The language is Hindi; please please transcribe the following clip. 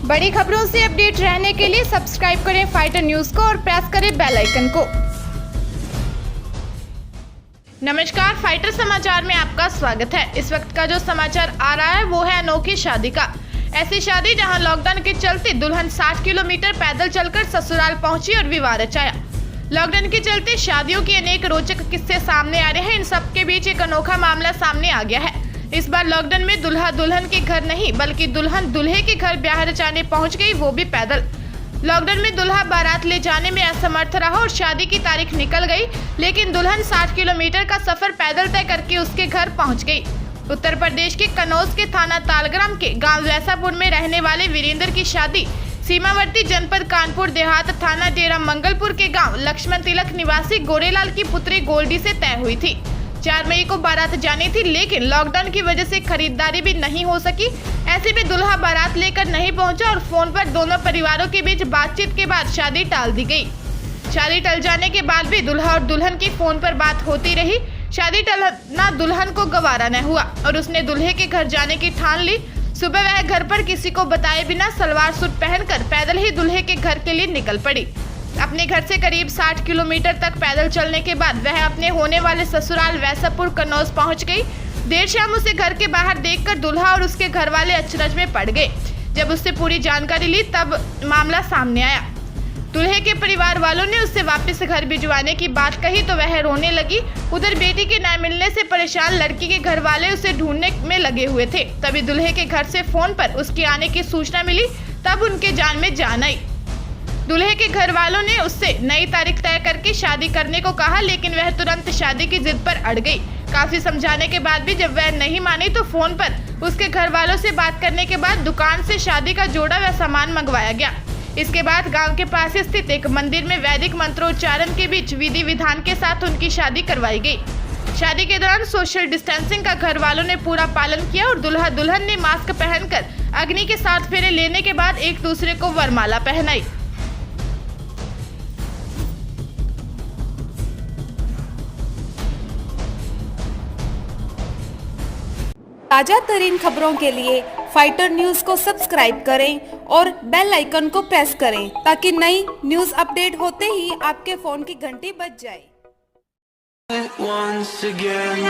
बड़ी खबरों से अपडेट रहने के लिए सब्सक्राइब करें फाइटर न्यूज को और प्रेस करें बेल आइकन को। नमस्कार, फाइटर समाचार में आपका स्वागत है। इस वक्त का जो समाचार आ रहा है वो है अनोखी शादी का। ऐसी शादी जहां लॉकडाउन के चलते दुल्हन 60 किलोमीटर पैदल चलकर ससुराल पहुंची और विवाह रचाया। लॉकडाउन के चलते शादियों के अनेक रोचक किस्से सामने आ रहे हैं। इन सब के बीच एक अनोखा मामला सामने आ गया है। इस बार लॉकडाउन में दुल्हा दुल्हन के घर नहीं बल्कि दुल्हन दूल्हे के घर ब्याह रचाने पहुंच गई, वो भी पैदल। लॉकडाउन में दुल्हा बारात ले जाने में असमर्थ रहा और शादी की तारीख निकल गई, लेकिन दुल्हन 60 किलोमीटर का सफर पैदल तय करके उसके घर पहुंच गई। उत्तर प्रदेश के कन्नौज के थाना तालग्राम के गांव वैसापुर में रहने वाले वीरेंद्र की शादी सीमावर्ती जनपद कानपुर देहात थाना डेरा मंगलपुर के गांव लक्ष्मण तिलक निवासी गोरेलाल की पुत्री गोल्डी से तय हुई थी। 4 मई को बारात जानी थी, लेकिन लॉकडाउन की वजह से खरीदारी भी नहीं हो सकी। ऐसे में दुल्हा बारात लेकर नहीं पहुंचा और फोन पर दोनों परिवारों के बीच बातचीत के बाद शादी टाल दी गई। शादी टल जाने के बाद भी दुल्हा और दुल्हन की फोन पर बात होती रही। शादी टलना दुल्हन को गवारा न हुआ और उसने दूल्हे के घर जाने की ठान ली। सुबह वह घर पर किसी को बताए बिना सलवार सूट पहनकर पैदल ही दूल्हे के घर के लिए निकल पड़ी। अपने घर से करीब 60 किलोमीटर तक पैदल चलने के बाद वह अपने होने वाले ससुराल वैसापुर कन्नौज पहुंच गई। देर शाम उसे घर के बाहर देखकर दूल्हा और उसके घर वाले अचरज में पड़ गए। जब उससे पूरी जानकारी ली तब मामला सामने आया। दूल्हे के परिवार वालों ने उससे वापस घर भिजवाने की बात कही तो वह रोने लगी। उधर बेटी के न मिलने से परेशान लड़की के घर वाले उसे ढूंढने में लगे हुए थे। तभी दूल्हे के घर से फोन पर उसके आने की सूचना मिली, तब उनके जान में जान आई। दूल्हे के घर वालों ने उससे नई तारीख तय करके शादी करने को कहा, लेकिन वह तुरंत शादी की जिद पर अड़ गई। काफी समझाने के बाद भी जब वह नहीं मानी तो फोन पर उसके घर वालों से बात करने के बाद दुकान से शादी का जोड़ा व सामान मंगवाया गया। इसके बाद गांव के पास स्थित एक मंदिर में वैदिक मंत्रोच्चारण के बीच विधि विधान के साथ उनकी शादी करवाई गई। शादी के दौरान सोशल डिस्टेंसिंग का घर वालों ने पूरा पालन किया और दुल्हा दुल्हन ने मास्क पहनकर अग्नि के 7 फेरे लेने के बाद एक दूसरे को वरमाला पहनाई। ताजा तरीन खबरों के लिए फाइटर न्यूज को सब्सक्राइब करें और बेल आइकन को प्रेस करें ताकि नई न्यूज अपडेट होते ही आपके फोन की घंटी बज जाए। Once again